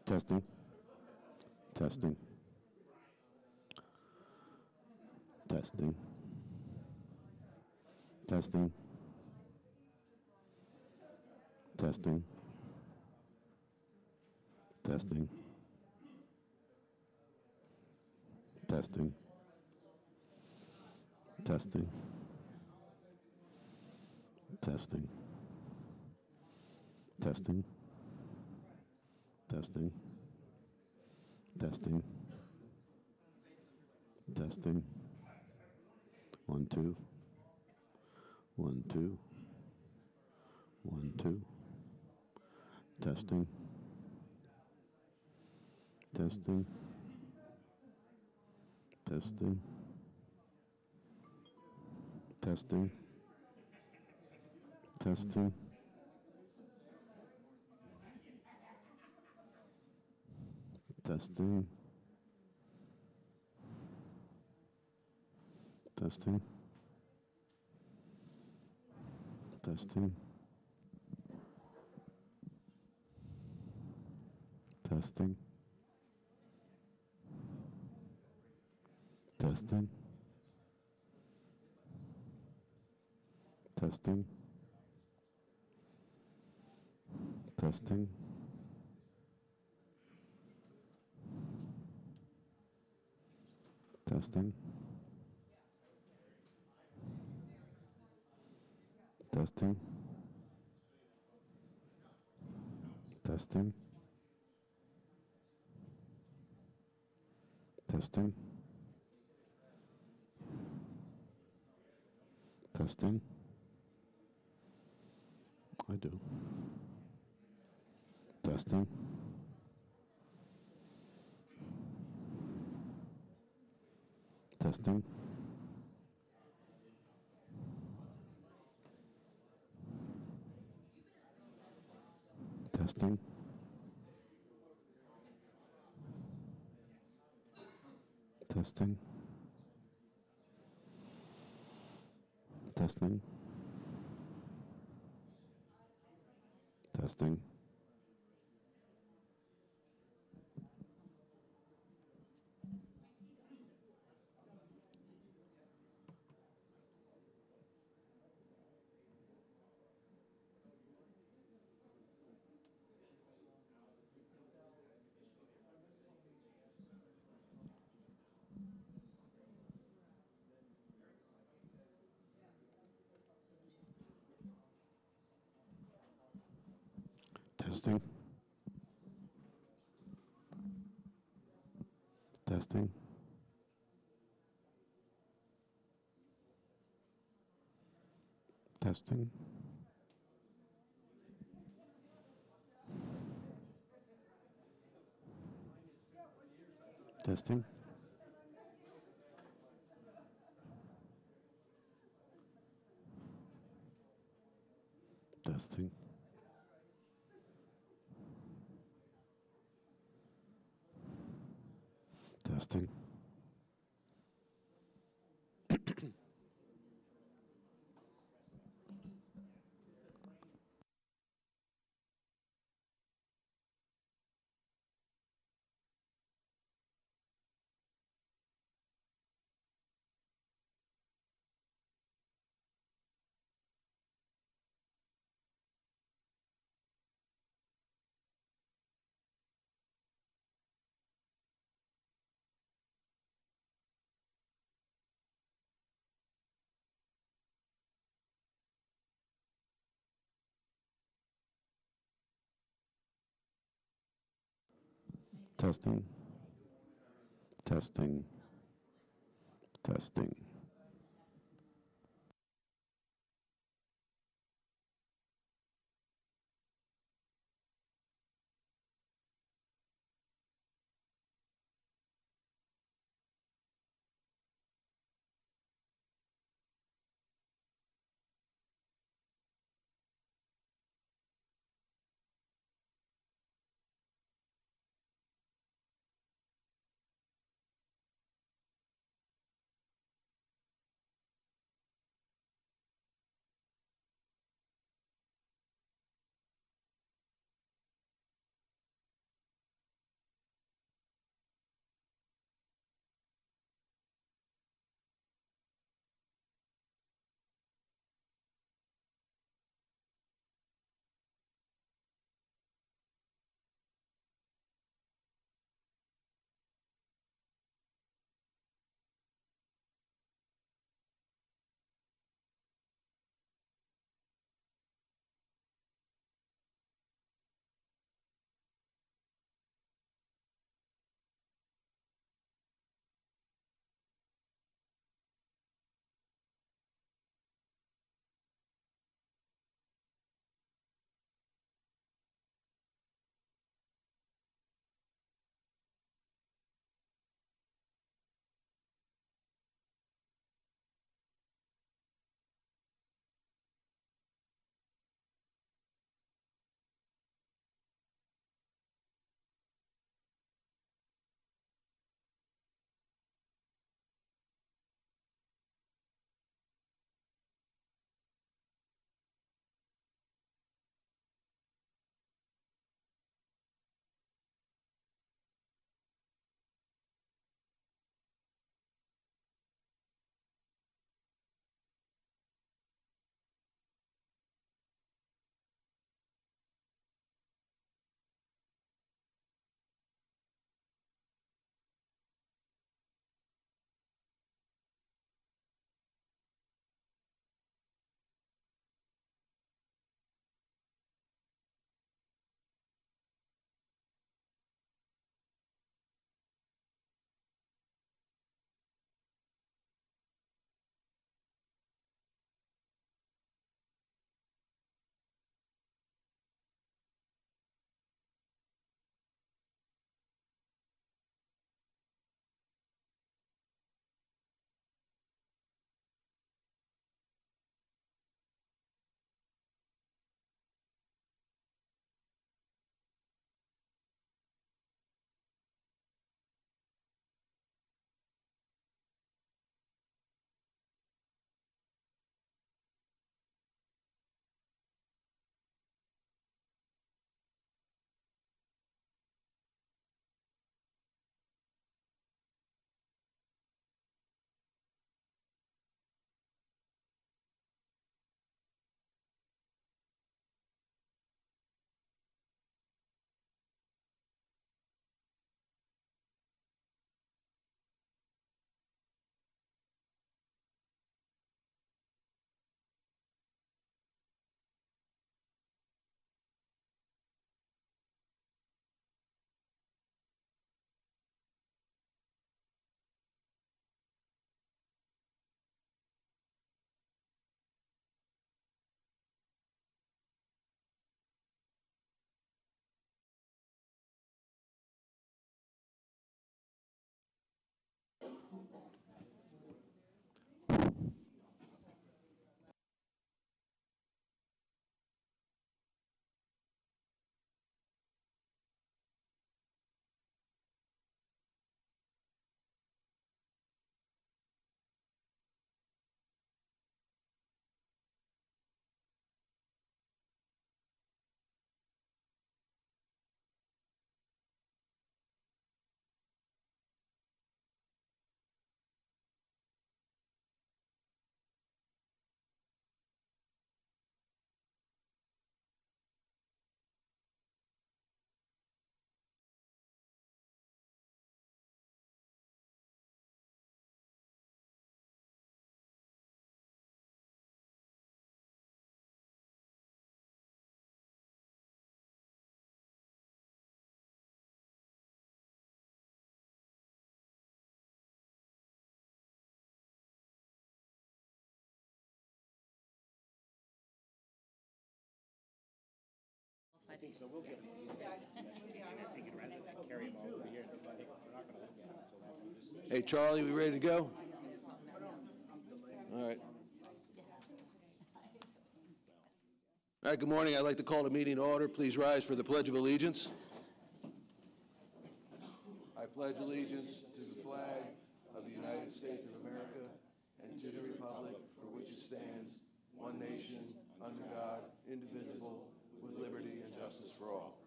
Testing. Testing. Testing. Testing. Testing. Testing. Testing. Testing. Testing. Testing. Testing. Testing. Testing. 1, 2. 1, 2. 1, 2. Testing. Testing. Testing. Testing. Testing. Testing. Testing. Testing. Testing. Testing. Testing. Testing. Testing. Testing. Testing. Testing. Testing. I do. Testing. Testing. Testing. Testing. Testing. Testing. Testing. Testing. Testing. Testing. Testing. Testing. Testing. Testing. Testing. think so. We'll get them. I think rather than carry them all over here, we're not going to look at them. So that we just. Hey, Charlie, we ready to go? All right. All right, good morning. I'd like to call the meeting to order. Please rise for the Pledge of Allegiance. I pledge allegiance to the flag of the United States of America and to the republic for which it stands, one nation, under God, indivisible, with liberty and justice for all.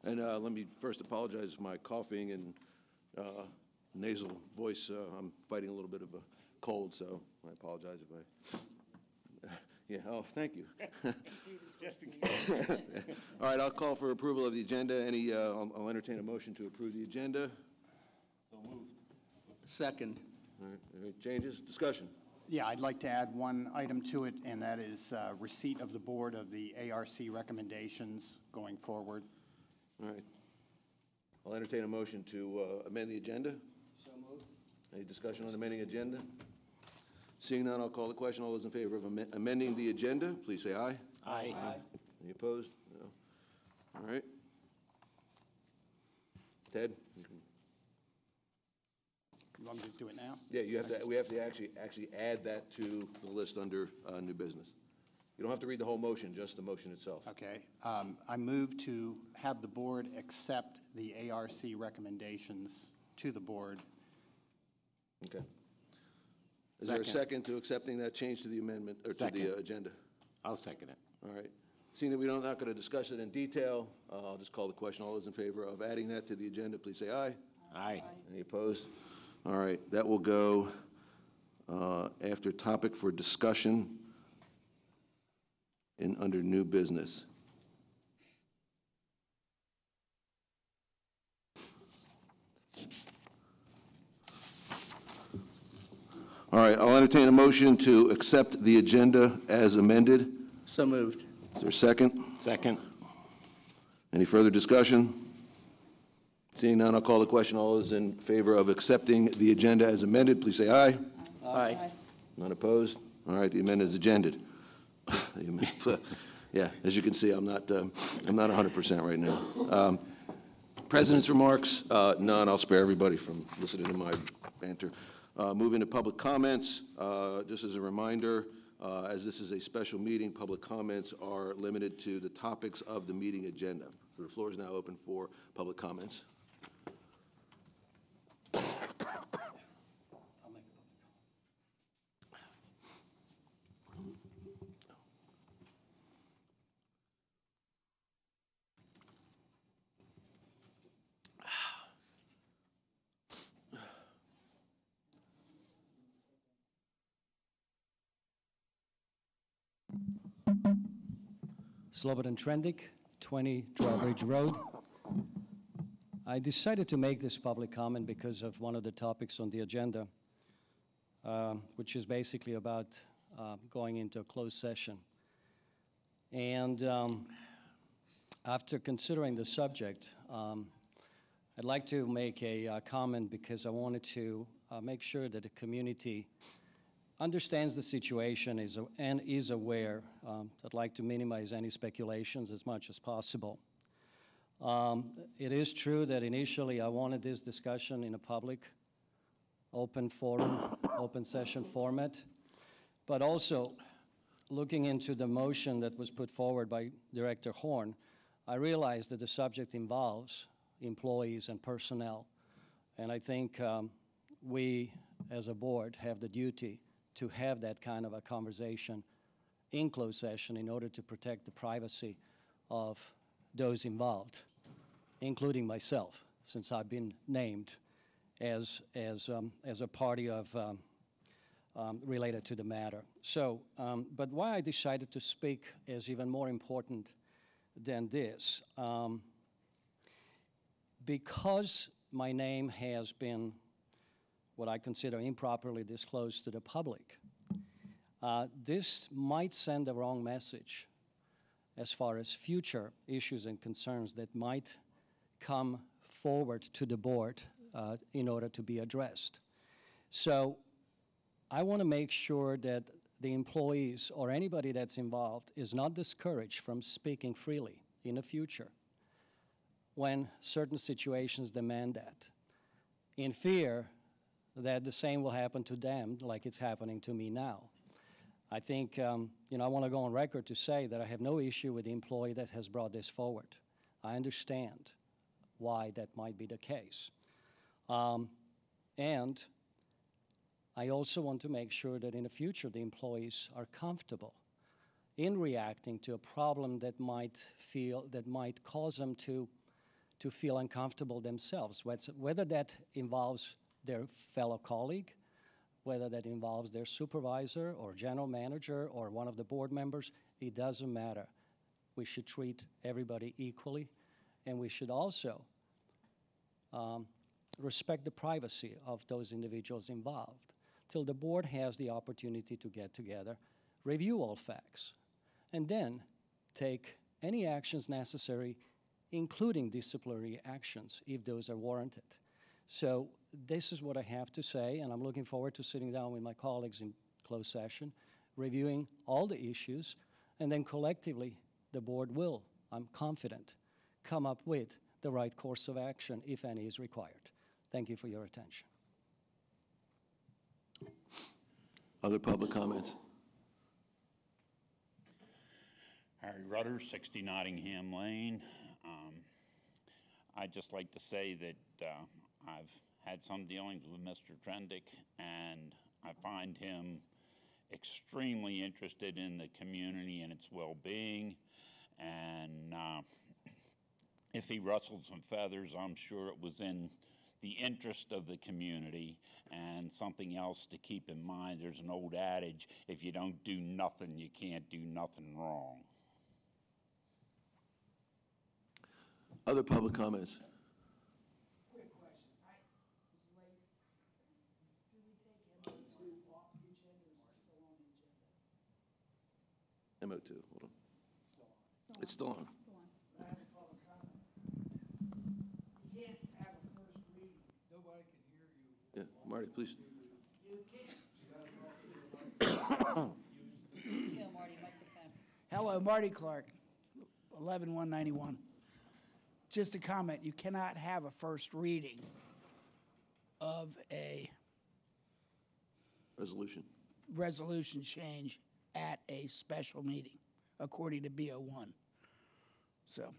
And let me first apologize for my coughing and nasal voice. I'm fighting a little bit of a cold, so I apologize if I... Yeah, oh, thank you. Just in case. All right, I'll call for approval of the agenda. I'll entertain a motion to approve the agenda. So moved. Second. All right, any changes? Discussion? Yeah, I'd like to add one item to it, and that is receipt of the board of the ARC recommendations going forward. All right. I'll entertain a motion to amend the agenda. So moved. Any discussion on amending agenda? Seeing none, I'll call the question. All those in favor of amending the agenda, please say aye. Aye. Any opposed? No. All right. Ted? You want me to do it now? Yeah, we have to actually add that to the list under new business. You don't have to read the whole motion, just the motion itself. Okay. I move to have the board accept the ARC recommendations to the board. Okay. Is there a second to accepting that change to the amendment, or to the agenda? I'll second it. All right. Seeing that we're not going to discuss it in detail, I'll just call the question. All those in favor of adding that to the agenda, please say aye. Aye. Any opposed? All right. That will go after topic for discussion under new business. All right, I'll entertain a motion to accept the agenda as amended. So moved. Is there a second? Second. Any further discussion? Seeing none, I'll call the question. All those in favor of accepting the agenda as amended, please say aye. Aye. None opposed? All right, the amendment is agended. Yeah, as you can see, I'm not 100% right now. President's remarks, none. I'll spare everybody from listening to my banter. Moving to public comments, just as a reminder, as this is a special meeting, public comments are limited to the topics of the meeting agenda. So the floor is now open for public comments. Slobodan Trendik, 20 Drawbridge Road. I decided to make this public comment because of one of the topics on the agenda, which is basically about going into a closed session. And after considering the subject, I'd like to make a comment because I wanted to make sure that the community understands the situation and is aware. I'd like to minimize any speculations as much as possible. It is true that initially I wanted this discussion in a public, open forum, open session format, but also looking into the motion that was put forward by Director Horn, I realized that the subject involves employees and personnel, and I think we as a board have the duty to have that kind of a conversation in closed session in order to protect the privacy of those involved, including myself, since I've been named as a party of related to the matter. So, but why I decided to speak is even more important than this. Because my name has been what I consider improperly disclosed to the public, this might send the wrong message as far as future issues and concerns that might come forward to the board in order to be addressed. So I want to make sure that the employees or anybody that's involved is not discouraged from speaking freely in the future when certain situations demand that, in fear that the same will happen to them like it's happening to me now. I think, I want to go on record to say that I have no issue with the employee that has brought this forward. I understand why that might be the case. And I also want to make sure that in the future the employees are comfortable in reacting to a problem that might cause them to feel uncomfortable themselves, whether that involves their fellow colleague, whether that involves their supervisor or general manager or one of the board members. It doesn't matter. We should treat everybody equally, and we should also respect the privacy of those individuals involved till the board has the opportunity to get together, review all facts, and then take any actions necessary, including disciplinary actions, if those are warranted. So this is what I have to say, and I'm looking forward to sitting down with my colleagues in closed session, reviewing all the issues, and then collectively, the board will, I'm confident, come up with the right course of action, if any is required. Thank you for your attention. Other public comments? Harry Rutter, 60 Nottingham Lane. I'd just like to say that I've had some dealings with Mr. Trendick, and I find him extremely interested in the community and its well-being. And if he rustled some feathers, I'm sure it was in the interest of the community. And something else to keep in mind, there's an old adage, if you don't do nothing, you can't do nothing wrong. Other public comments? Quick question. I was late. Do we take MO2 off the agenda, or is it still on the agenda? MO2, hold on. It's still on. Last public comment. You can't have a first reading. Nobody can hear you. Yeah, Marty, please. You can't. Marty, microphone. Hello, Marty Clark, 11191. Just a comment, you cannot have a first reading of a resolution change at a special meeting, according to BO1. So.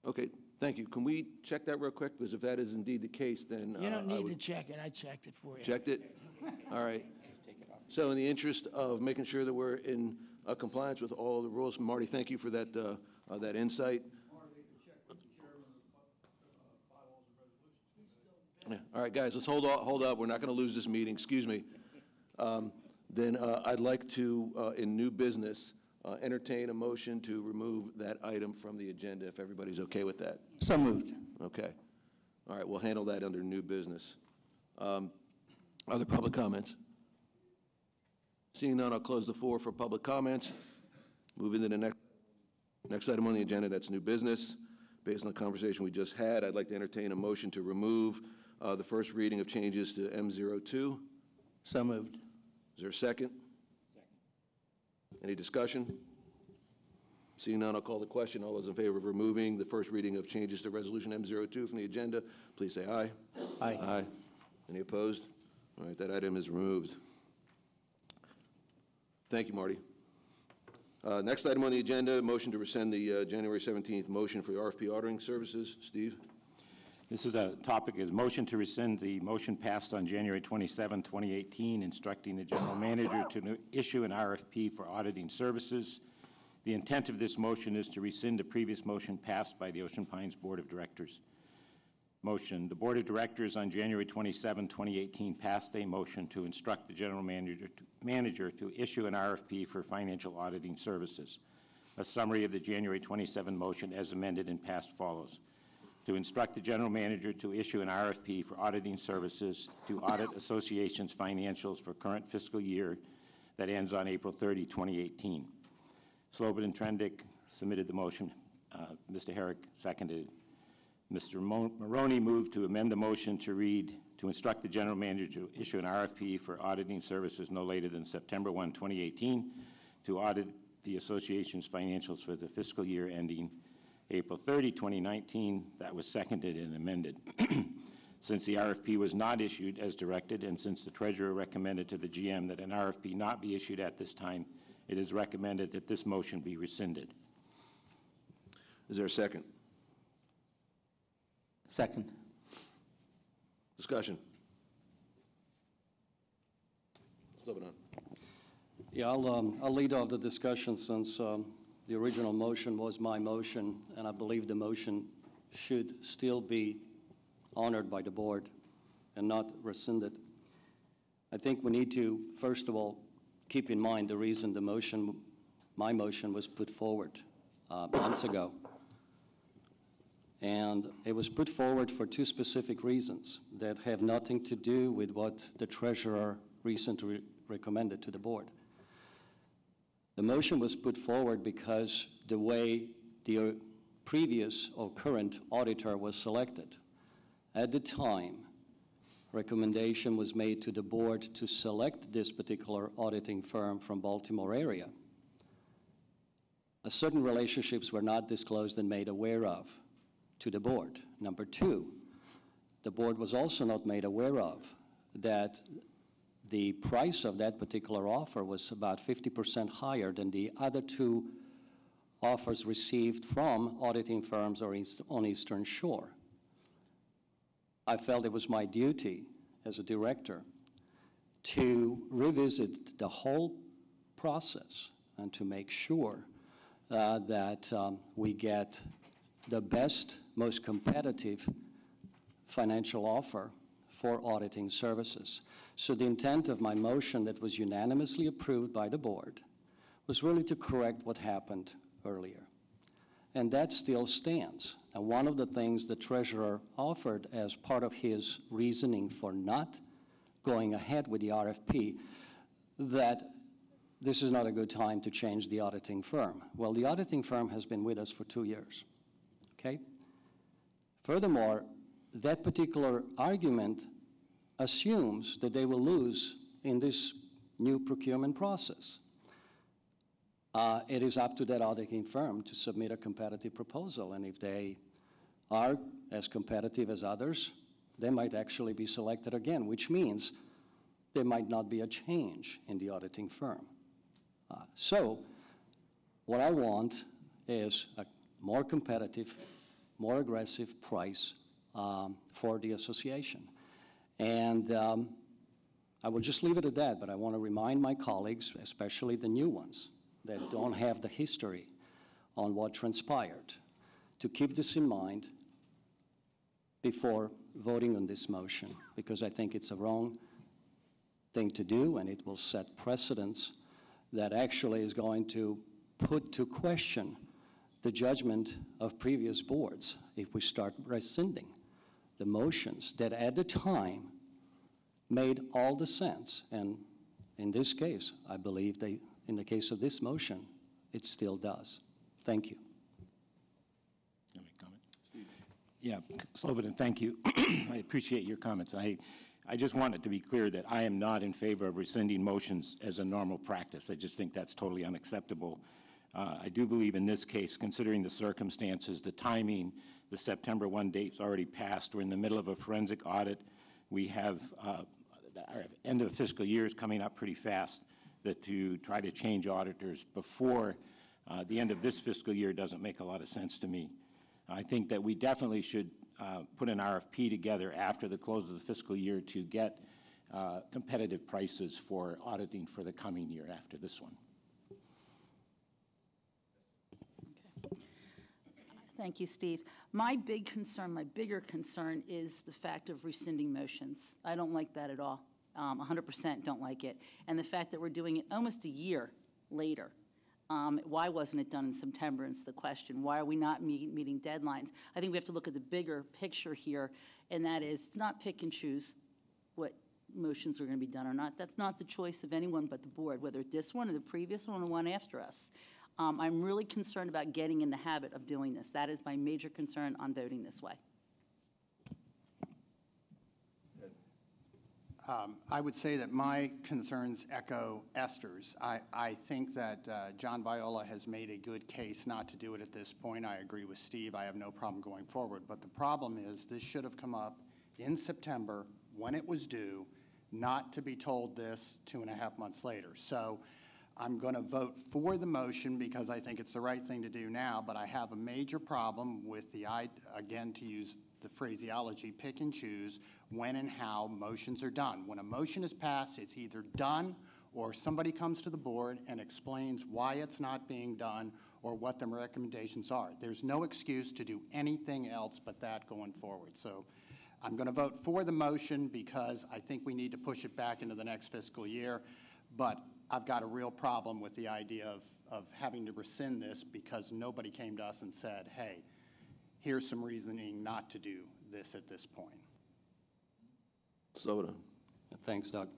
Okay, thank you. Can we check that real quick? Because if that is indeed the case, then You don't I need would- to check it, I checked it for you. Checked it? All right. So in the interest of making sure that we're in compliance with all the rules, Marty, thank you for that, that insight. Yeah. All right, guys, let's hold up. We're not going to lose this meeting. Excuse me. Then I'd like to, in new business, entertain a motion to remove that item from the agenda, if everybody's okay with that. So moved. Okay. All right, we'll handle that under new business. Other public comments? Seeing none, I'll close the floor for public comments. Moving to the next item on the agenda, that's new business. Based on the conversation we just had, I'd like to entertain a motion to remove the first reading of changes to M02. So moved. Is there a second? Second. Any discussion? Seeing none, I'll call the question. All those in favor of removing the first reading of changes to Resolution M02 from the agenda, please say aye. Aye. Aye. Any opposed? All right, that item is removed. Thank you, Marty. Next item on the agenda, motion to rescind the January 17th motion for the RFP ordering services. Steve? This is a topic, is motion to rescind the motion passed on January 27, 2018, instructing the general manager to issue an RFP for auditing services. The intent of this motion is to rescind a previous motion passed by the Ocean Pines Board of Directors. Motion, the Board of Directors on January 27, 2018 passed a motion to instruct the general manager to issue an RFP for financial auditing services. A summary of the January 27 motion as amended and passed follows. To instruct the general manager to issue an RFP for auditing services to audit association's financials for current fiscal year that ends on April 30, 2018. Slobod and Trendick submitted the motion. Mr. Herrick seconded. Mr. Maroney moved to amend the motion to read, to instruct the general manager to issue an RFP for auditing services no later than September 1, 2018, to audit the association's financials for the fiscal year ending April 30, 2019. That was seconded and amended. Since the RFP was not issued as directed, and since the treasurer recommended to the GM that an RFP not be issued at this time, it is recommended that this motion be rescinded. Is there a second? Second. Discussion. Mr. Lebanon. Yeah, I'll lead off the discussion since the original motion was my motion, and I believe the motion should still be honored by the board and not rescinded. I think we need to, first of all, keep in mind the reason my motion was put forward months ago. And it was put forward for two specific reasons that have nothing to do with what the treasurer recently recommended to the board. The motion was put forward because the way the previous or current auditor was selected. At the time, recommendation was made to the board to select this particular auditing firm from Baltimore area. Certain relationships were not disclosed and made aware of to the board. Number two, the board was also not made aware of that the price of that particular offer was about 50% higher than the other two offers received from auditing firms on Eastern Shore. I felt it was my duty as a director to revisit the whole process and to make sure that we get the best, most competitive financial offer for auditing services. So the intent of my motion that was unanimously approved by the board was really to correct what happened earlier. And that still stands. And one of the things the treasurer offered as part of his reasoning for not going ahead with the RFP, that this is not a good time to change the auditing firm. Well, the auditing firm has been with us for 2 years, okay? Furthermore, that particular argument assumes that they will lose in this new procurement process. It is up to that auditing firm to submit a competitive proposal, and if they are as competitive as others, they might actually be selected again, which means there might not be a change in the auditing firm. So what I want is a more competitive, more aggressive price for the association. And I will just leave it at that, but I want to remind my colleagues, especially the new ones, that don't have the history on what transpired, to keep this in mind before voting on this motion, because I think it's a wrong thing to do, and it will set precedents that actually is going to put to question the judgment of previous boards if we start rescinding the motions that at the time made all the sense. And in this case, I believe in the case of this motion, it still does. Thank you. Any comment? Yeah, Slobodan, thank you. I appreciate your comments. I just want it to be clear that I am not in favor of rescinding motions as a normal practice. I just think that's totally unacceptable. I do believe in this case, considering the circumstances, the timing, the September 1 date's already passed. We're in the middle of a forensic audit. We have our end of fiscal year is coming up pretty fast. That to try to change auditors before the end of this fiscal year doesn't make a lot of sense to me. I think that we definitely should put an RFP together after the close of the fiscal year to get competitive prices for auditing for the coming year after this one. Thank you, Steve. My bigger concern is the fact of rescinding motions. I don't like that at all. 100% don't like it. And the fact that we're doing it almost a year later. Why wasn't it done in September is the question. Why are we not meeting deadlines? I think we have to look at the bigger picture here, and that is not pick and choose what motions are going to be done or not. That's not the choice of anyone but the board, whether it's this one or the previous one or the one after us. I'm really concerned about getting in the habit of doing this. That is my major concern on voting this way. I would say that my concerns echo Esther's. I think that John Viola has made a good case not to do it at this point. I agree with Steve. I have no problem going forward. But the problem is this should have come up in September when it was due, not to be told this 2.5 months later. So I'm going to vote for the motion because I think it's the right thing to do now, but I have a major problem with the, again, to use the phraseology, pick and choose when and how motions are done. When a motion is passed, it's either done or somebody comes to the board and explains why it's not being done or what the recommendations are. There's no excuse to do anything else but that going forward. So I'm going to vote for the motion because I think we need to push it back into the next fiscal year, but I've got a real problem with the idea of having to rescind this because nobody came to us and said, hey, here's some reasoning not to do this at this point. Sloboda. Thanks, Doug.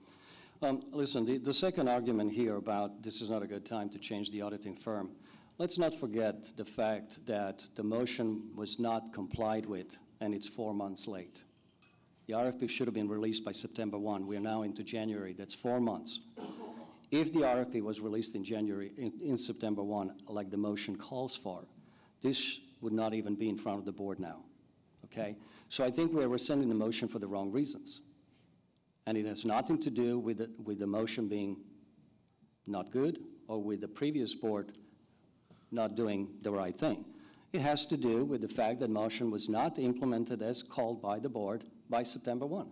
Listen, the second argument here about this is not a good time to change the auditing firm, let's not forget the fact that the motion was not complied with and it's 4 months late. The RFP should have been released by September 1. We are now into January. That's 4 months. If the RFP was released in January, in September 1, like the motion calls for, this would not even be in front of the board now, okay? So I think we're rescinding the motion for the wrong reasons. And it has nothing to do with the motion being not good or with the previous board not doing the right thing. It has to do with the fact that motion was not implemented as called by the board by September 1.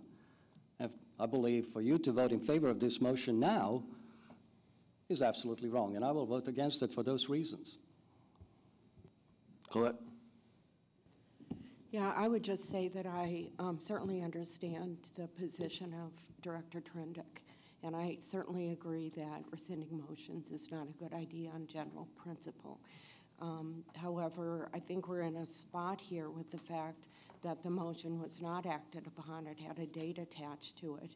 I believe for you to vote in favor of this motion now is absolutely wrong, and I will vote against it for those reasons. Colette? Yeah, I would just say that I certainly understand the position of Director Trendick, and I certainly agree that rescinding motions is not a good idea on general principle. However, I think we're in a spot here with the fact that the motion was not acted upon. It had a date attached to it.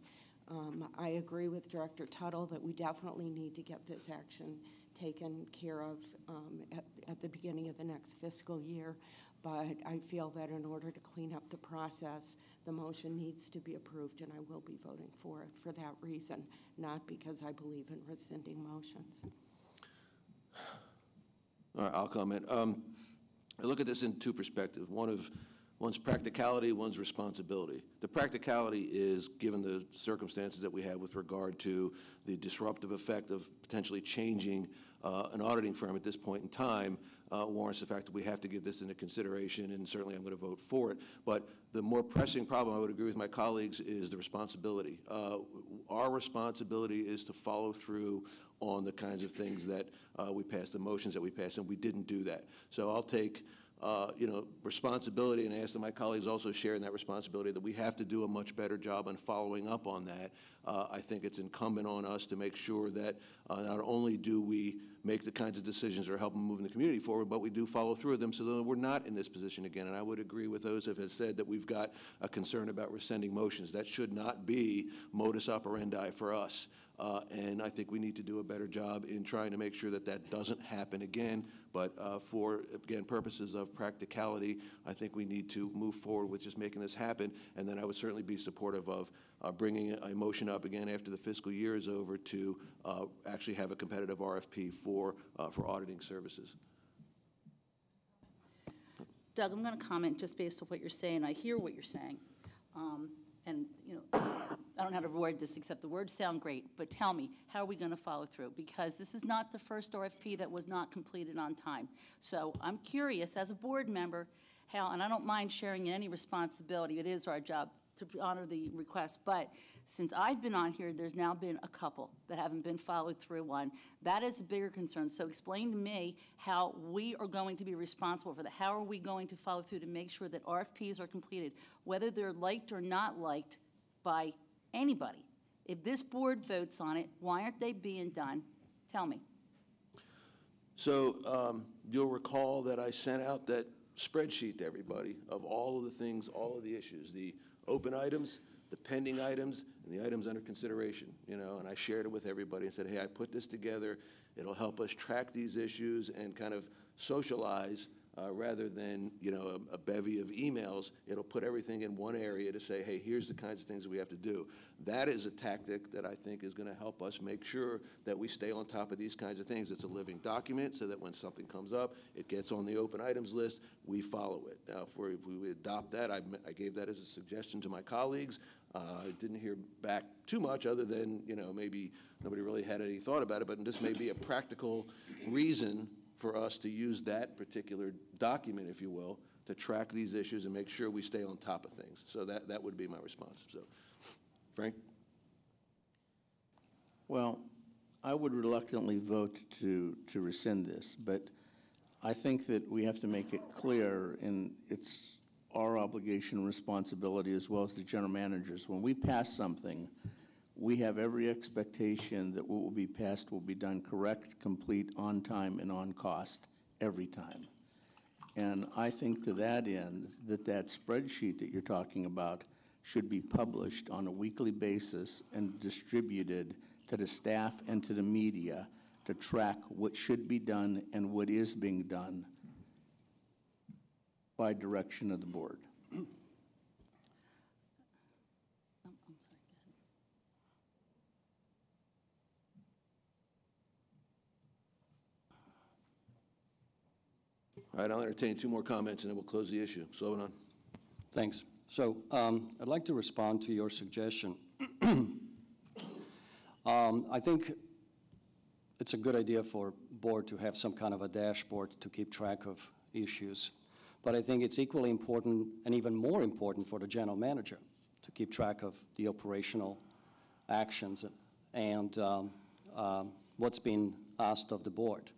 I agree with Director Tuttle that we definitely need to get this action taken care of at the beginning of the next fiscal year. But I feel that in order to clean up the process, the motion needs to be approved, and I will be voting for it for that reason, not because I believe in rescinding motions. All right, I'll comment. I look at this in two perspectives. One's practicality, one's responsibility. The practicality is, given the circumstances that we have with regard to the disruptive effect of potentially changing an auditing firm at this point in time, warrants the fact that we have to give this into consideration, and certainly I'm going to vote for it. But the more pressing problem, I would agree with my colleagues, is the responsibility. Our responsibility is to follow through on the kinds of things that we passed, the motions that we passed, and we didn't do that. So I'll take responsibility, and I ask that my colleagues also share in that responsibility, that we have to do a much better job on following up on that. I think it's incumbent on us to make sure that not only do we make the kinds of decisions that are helping moving the community forward, but we do follow through with them so that we're not in this position again. And I would agree with those who have said that we've got a concern about rescinding motions. That should not be modus operandi for us. And I think we need to do a better job in trying to make sure that that doesn't happen again. But for, again, purposes of practicality, I think we need to move forward with just making this happen. And then I would certainly be supportive of bringing a motion up again after the fiscal year is over to actually have a competitive RFP for auditing services. Doug, I'm going to comment just based on what you're saying. I hear what you're saying. And, you know, I don't know how to word this except the words sound great, but tell me, how are we going to follow through? Because this is not the first RFP that was not completed on time. So I'm curious, as a board member, how, and I don't mind sharing any responsibility, it is our job to honor the request, but since I've been on here, there's now been a couple that haven't been followed through on. That is a bigger concern. So explain to me how we are going to be responsible for that. How are we going to follow through to make sure that RFPs are completed, whether they're liked or not liked by anybody? If this board votes on it, why aren't they being done? Tell me. So you'll recall that I sent out that spreadsheet to everybody of all of the things, all of the issues, the open items, the pending items, and the items under consideration, you know, and I shared it with everybody and said, hey, I put this together. It'll help us track these issues and kind of socialize rather than, a bevy of emails. It'll put everything in one area to say, hey, here's the kinds of things that we have to do. That is a tactic that I think is going to help us make sure that we stay on top of these kinds of things. It's a living document so that when something comes up, it gets on the open items list, we follow it. Now, if we adopt that, I gave that as a suggestion to my colleagues. I didn't hear back too much other than, maybe nobody really had any thought about it, but this may be a practical reason for us to use that particular document, if you will, to track these issues and make sure we stay on top of things. So that would be my response. So, Frank? Well, I would reluctantly vote to rescind this, but I think that we have to make it clear, and it's our obligation and responsibility as well as the general managers. When we pass something, we have every expectation that what will be passed will be done correct, complete, on time, and on cost every time. And I think to that end, that spreadsheet that you're talking about should be published on a weekly basis and distributed to the staff and to the media to track what should be done and what is being done by direction of the board. I'm sorry, go ahead. All right, I'll entertain 2 more comments, and then we'll close the issue. Slobodan. Thanks. So I'd like to respond to your suggestion. I think it's a good idea for board to have some kind of a dashboard to keep track of issues. But I think it's equally important and even more important for the general manager to keep track of the operational actions and what's been asked of the board.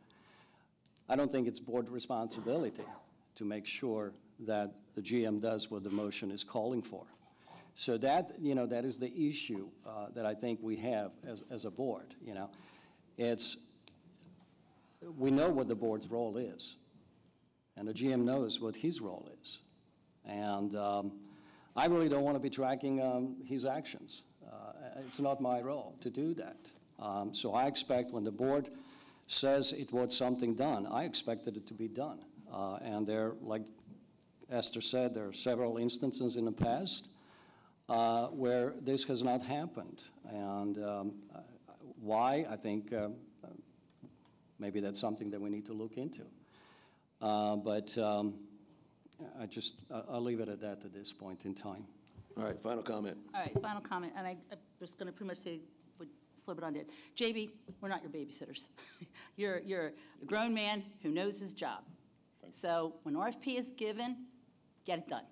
I don't think it's board responsibility to make sure that the GM does what the motion is calling for. So that is the issue that I think we have as a board, we know what the board's role is, and the GM knows what his role is. And I really don't want to be tracking his actions. It's not my role to do that. So I expect when the board says it wants something done, I expected it to be done. And there, like Esther said, there are several instances in the past where this has not happened. And why, I think maybe that's something that we need to look into. But I'll leave it at that at this point in time. All right, final comment. All right, final comment, and I'm just going to pretty much say what Slobodan did. JB, we're not your babysitters. You're a grown man who knows his job. So when RFP is given, get it done.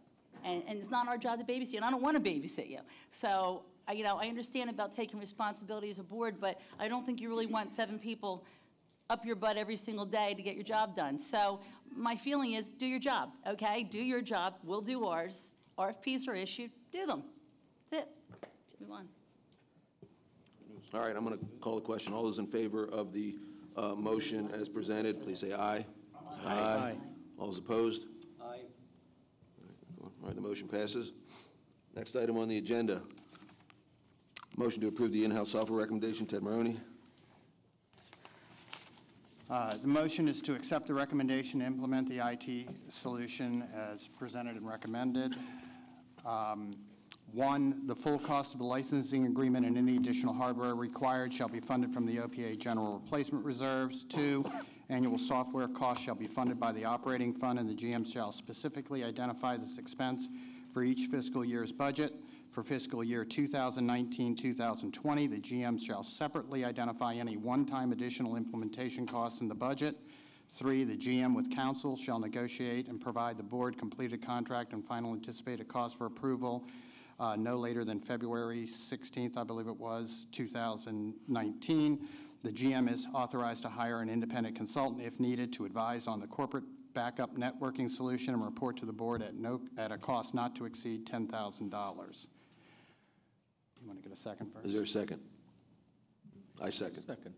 And it's not our job to babysit you, and I don't want to babysit you. So, I understand about taking responsibility as a board, but I don't think you really want 7 people up your butt every single day to get your job done. So my feeling is do your job, okay? Do your job. We'll do ours. RFPs are issued. Do them. That's it. Move on. All right, I'm going to call the question. All those in favor of the motion as presented, please say aye. Aye. All those opposed? Aye. All right, the motion passes. Next item on the agenda, motion to approve the in-house software recommendation. Ted Maroney. The motion is to accept the recommendation to implement the IT solution as presented and recommended. 1, the full cost of the licensing agreement and any additional hardware required shall be funded from the OPA general replacement reserves. 2, annual software costs shall be funded by the operating fund, and the GM shall specifically identify this expense for each fiscal year's budget. For fiscal year 2019-2020, the GM shall separately identify any one-time additional implementation costs in the budget. 3, the GM with counsel shall negotiate and provide the board completed contract and final anticipated cost for approval no later than February 16th, I believe it was, 2019. The GM is authorized to hire an independent consultant if needed to advise on the corporate backup networking solution and report to the board at a cost not to exceed $10,000. You want to get a second first? Is there a second? I second. Second.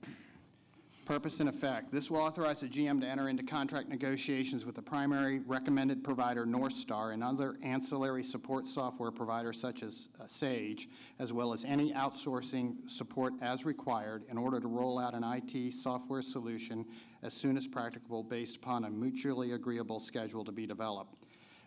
Purpose and effect. This will authorize the GM to enter into contract negotiations with the primary recommended provider, North Star, and other ancillary support software providers such as Sage, as well as any outsourcing support as required in order to roll out an IT software solution as soon as practicable based upon a mutually agreeable schedule to be developed.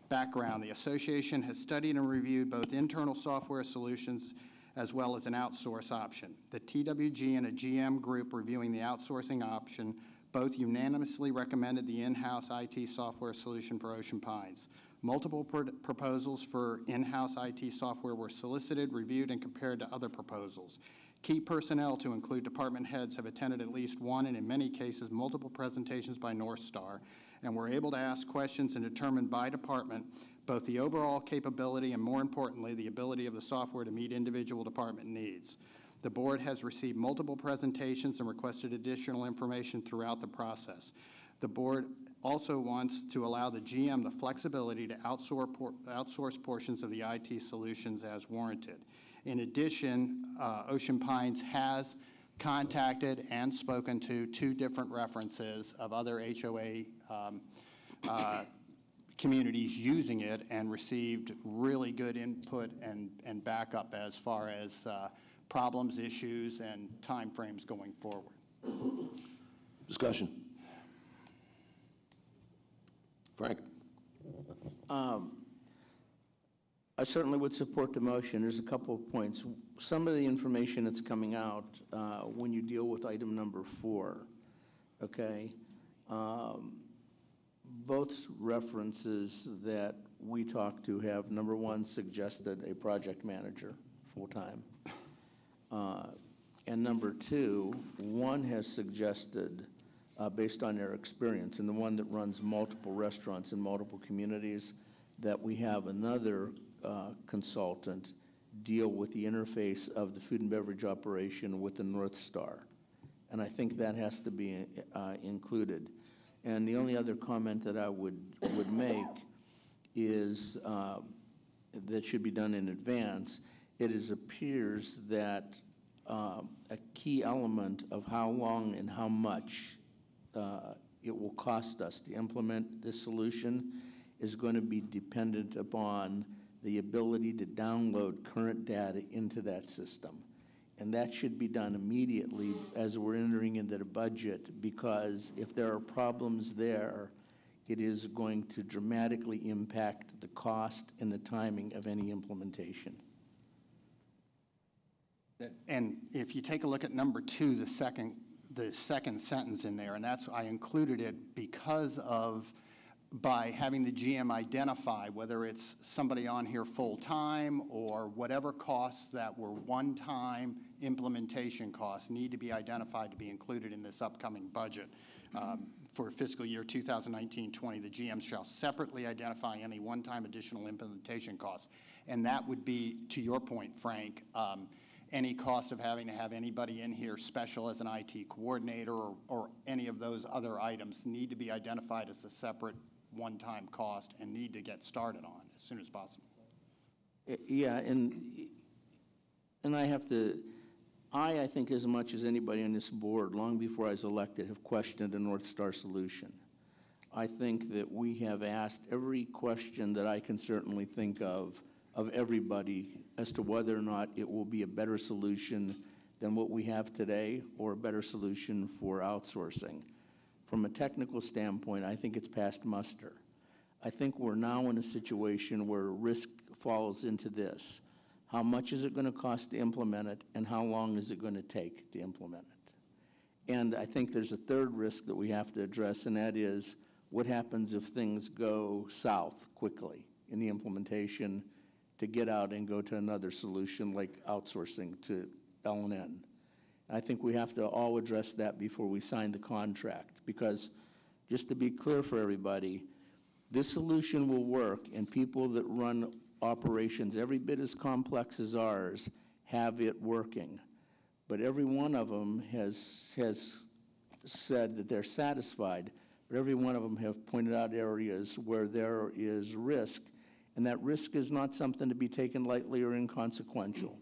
Background, the association has studied and reviewed both internal software solutions as well as an outsource option. The TWG and a GM group reviewing the outsourcing option both unanimously recommended the in-house IT software solution for Ocean Pines. Multiple proposals for in-house IT software were solicited, reviewed, and compared to other proposals. Key personnel, to include department heads, have attended at least one and in many cases multiple presentations by North Star, and were able to ask questions and determine by department both the overall capability and, more importantly, the ability of the software to meet individual department needs. The board has received multiple presentations and requested additional information throughout the process. The board also wants to allow the GM the flexibility to outsource portions of the IT solutions as warranted. In addition, Ocean Pines has contacted and spoken to 2 different references of other HOA communities using it and received really good input and backup as far as problems, issues, and timeframes going forward. Discussion. Frank? I certainly would support the motion. There's a couple of points. Some of the information that's coming out when you deal with item number 4, okay? Both references that we talked to have, number 1, suggested a project manager full-time. And number 2, one has suggested, based on their experience, and the one that runs multiple restaurants in multiple communities, that we have another consultant deal with the interface of the food and beverage operation with the North Star. And I think that has to be included. And the only other comment that I would make is that should be done in advance. It appears that a key element of how long and how much it will cost us to implement this solution is going to be dependent upon the ability to download current data into that system. And that should be done immediately as we're entering into the budget, because if there are problems there, it is going to dramatically impact the cost and the timing of any implementation. And if you take a look at number 2, the second sentence in there, and that's, I included it because of, by having the GM identify whether it's somebody on here full-time or whatever costs that were one-time implementation costs need to be identified to be included in this upcoming budget. For fiscal year 2019-20, the GM shall separately identify any one-time additional implementation costs. And that would be, to your point, Frank, any cost of having to have anybody in here special as an IT coordinator or any of those other items need to be identified as a separate one-time cost and need to get started on as soon as possible. Yeah, and I think as much as anybody on this board, long before I was elected, have questioned a North Star solution. I think that we have asked every question that I can certainly think of everybody as to whether or not it will be a better solution than what we have today or a better solution for outsourcing. From a technical standpoint, I think it's past muster. I think we're now in a situation where risk falls into this. How much is it going to cost to implement it, and how long is it going to take to implement it? And I think there's a third risk that we have to address, and that is what happens if things go south quickly in the implementation to get out and go to another solution like outsourcing to L&N. I think we have to all address that before we sign the contract, because just to be clear for everybody, this solution will work, and people that run operations every bit as complex as ours have it working. But every one of them has said that they're satisfied, but every one of them have pointed out areas where there is risk, and that risk is not something to be taken lightly or inconsequential.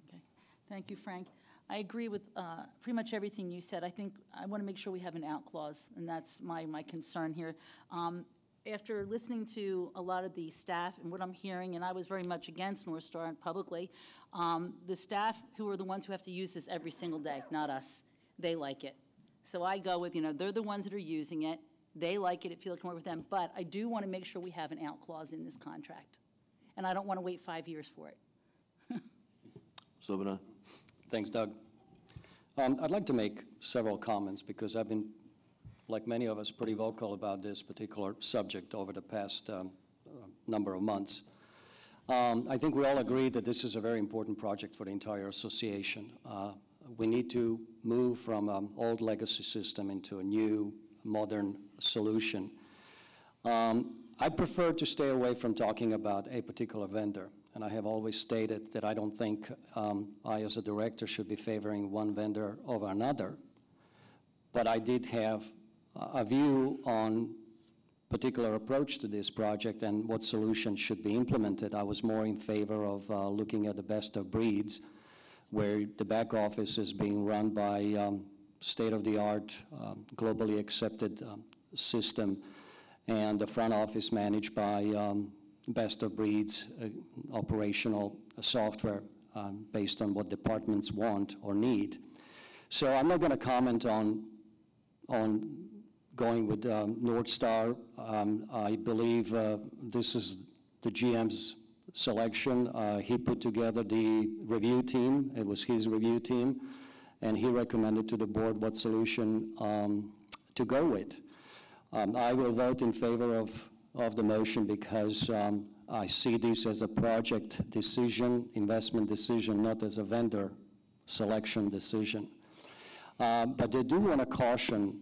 Okay. Thank you, Frank. I agree with pretty much everything you said. I think I want to make sure we have an out clause, and that's my concern here. after listening to a lot of the staff and what I'm hearing, and I was very much against North Star publicly, the staff who are the ones who have to use this every single day, not us, they like it. So I go with, they're the ones that are using it. They like it. It feels like I can work with them. But I do want to make sure we have an out clause in this contract. And I don't want to wait 5 years for it. Slobodana. Thanks, Doug. I'd like to make several comments because I've been, like many of us, pretty vocal about this particular subject over the past number of months. I think we all agree that this is a very important project for the entire association. We need to move from an old legacy system into a new, modern solution. I prefer to stay away from talking about a particular vendor, and I have always stated that I don't think I, as a director, should be favoring one vendor over another. But I did have a view on particular approach to this project and what solutions should be implemented. I was more in favor of looking at the best of breeds, where the back office is being run by state-of-the-art, globally accepted system, and the front office managed by best of breeds operational software based on what departments want or need. So I'm not going to comment on going with North Star. I believe this is the GM's selection. He put together the review team. It was his review team, and he recommended to the board what solution to go with. I will vote in favor of the motion because I see this as a project decision, investment decision, not as a vendor selection decision. But I do want to caution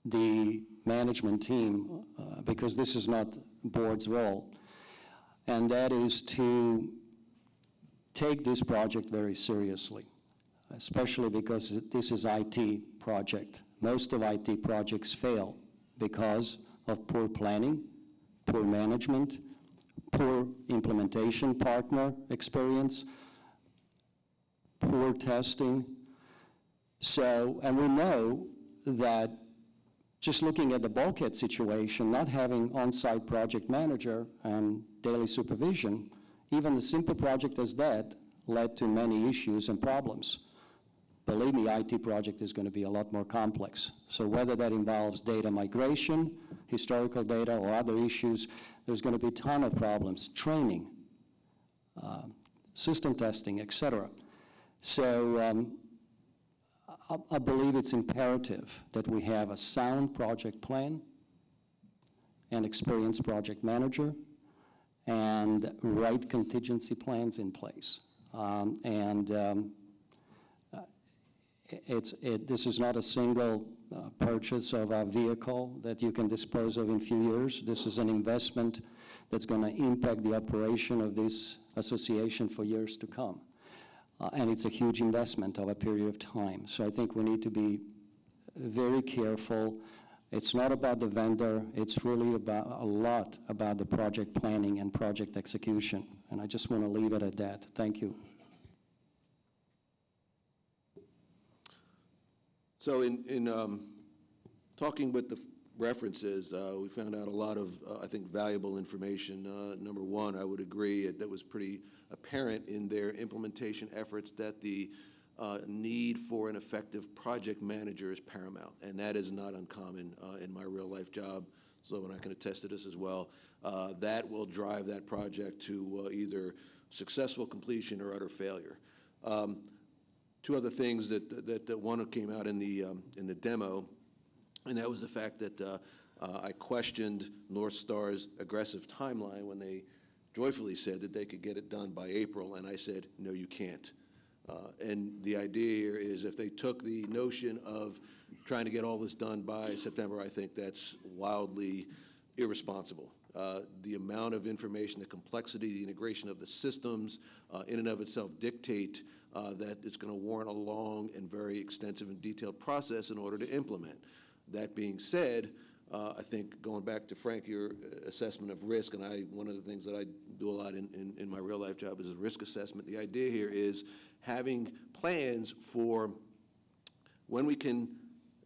the management team, because this is not board's role, and that is to take this project very seriously, especially because this is IT project. Most of IT projects fail because of poor planning, poor management, poor implementation partner experience, poor testing. So, and we know that just looking at the bulkhead situation, not having on-site project manager and daily supervision, even a simple project as that led to many issues and problems. Believe me, IT project is going to be a lot more complex. So whether that involves data migration, historical data, or other issues, there's going to be a ton of problems, training, system testing, et cetera. So I believe it's imperative that we have a sound project plan, an experienced project manager, and right contingency plans in place. This is not a single purchase of a vehicle that you can dispose of in a few years. This is an investment that's going to impact the operation of this association for years to come. And it's a huge investment of a period of time. So I think we need to be very careful. It's not about the vendor. It's really about a lot about the project planning and project execution. And I just want to leave it at that. Thank you. So in talking with the references, we found out a lot of, I think, valuable information. Number one, I would agree that was pretty apparent in their implementation efforts that the need for an effective project manager is paramount, and that is not uncommon in my real-life job. So, and I can attest to this as well. That will drive that project to either successful completion or utter failure. Two other things that one came out in the demo, and that was the fact that I questioned North Star's aggressive timeline when they joyfully said that they could get it done by April, and I said, no, you can't. And the idea here is if they took the notion of trying to get all this done by September, I think that's wildly irresponsible. The amount of information, the complexity, the integration of the systems in and of itself dictate that it's going to warrant a long and very extensive and detailed process in order to implement. That being said, I think going back to Frank, your assessment of risk, and one of the things that I do a lot in my real life job is risk assessment. The idea here is having plans for when we can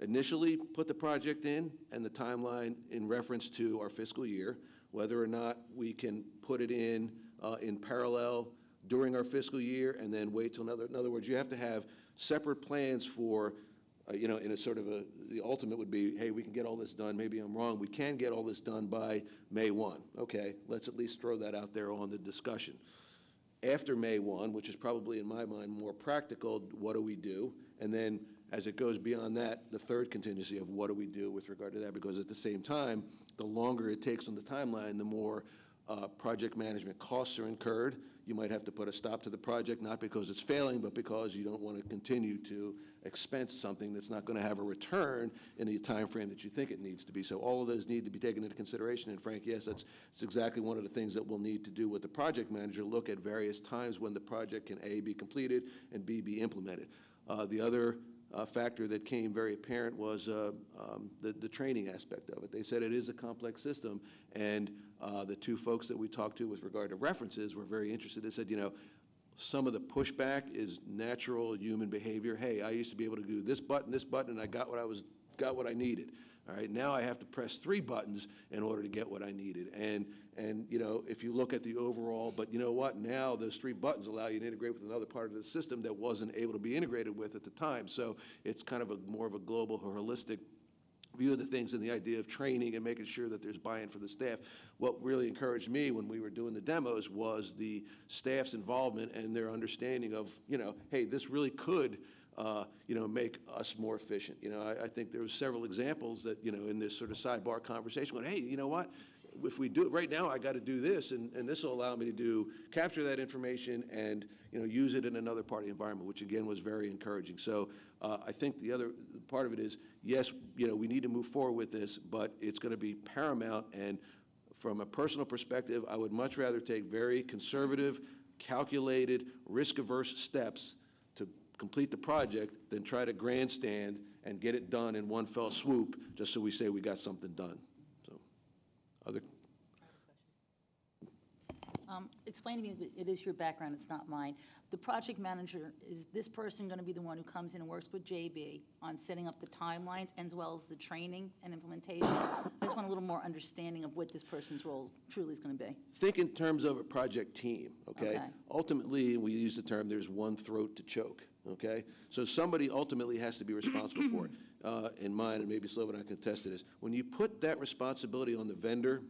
initially put the project in and the timeline in reference to our fiscal year, whether or not we can put it in parallel during our fiscal year and then wait till another. In other words, you have to have separate plans for, in a sort of the ultimate would be, hey, we can get all this done. Maybe I'm wrong. We can get all this done by May 1. Okay, let's at least throw that out there on the discussion. After May 1, which is probably in my mind more practical, what do we do? And then as it goes beyond that, the third contingency of what do we do with regard to that? Because at the same time, the longer it takes on the timeline, the more project management costs are incurred. You might have to put a stop to the project, not because it's failing, but because you don't want to continue to expense something that's not going to have a return in the time frame that you think it needs to be. So all of those need to be taken into consideration. And Frank, yes, that's exactly one of the things that we'll need to do with the project manager, look at various times when the project can A, be completed, and B, be implemented. The other factor that came very apparent was the training aspect of it. They said it is a complex system, and the two folks that we talked to with regard to references were very interested. They said, some of the pushback is natural human behavior. Hey, I used to be able to do this button, and I got what I needed. All right, now I have to press 3 buttons in order to get what I needed. And if you look at the overall, but you know what? Now those 3 buttons allow you to integrate with another part of the system that wasn't able to be integrated with at the time. So it's kind of more of a global or holistic view of the things, and the idea of training and making sure that there's buy-in for the staff. What really encouraged me when we were doing the demos was the staff's involvement and their understanding of, hey, this really could make us more efficient. I think there were several examples that, in this sort of sidebar conversation, going, hey, you know what? If we do it right now, I got to do this, and this will allow me to capture that information and, use it in another part of the environment, which again was very encouraging. So I think the other part of it is, yes, we need to move forward with this, but it's going to be paramount. And from a personal perspective, I would much rather take very conservative, calculated, risk-averse steps to complete the project than try to grandstand and get it done in one fell swoop just so we say we got something done. So, other? Explain to me, it is your background, it's not mine. The project manager, is this person going to be the one who comes in and works with JB on setting up the timelines as well as the training and implementation? I just want a little more understanding of what this person's role truly is going to be. Think in terms of a project team, okay? Ultimately, we use the term, there's one throat to choke, okay? So somebody ultimately has to be responsible for it. In mine, and maybe Slobodan can attest to this, when you put that responsibility on the vendor,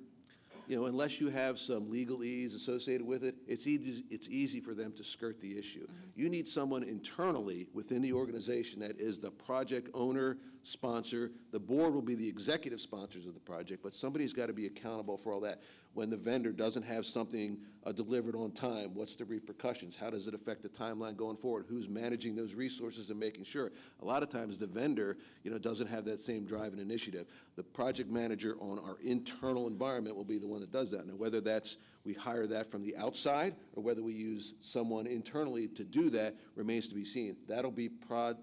unless you have some legalese associated with it, it's easy for them to skirt the issue. You need someone internally within the organization that is the project owner, sponsor. The board will be the executive sponsors of the project, but somebody's got to be accountable for all that. When the vendor doesn't have something delivered on time, what's the repercussions? How does it affect the timeline going forward? Who's managing those resources and making sure? A lot of times the vendor, doesn't have that same drive and initiative. The project manager on our internal environment will be the one that does that. Now, whether that's we hire that from the outside or whether we use someone internally to do that remains to be seen. That'll be part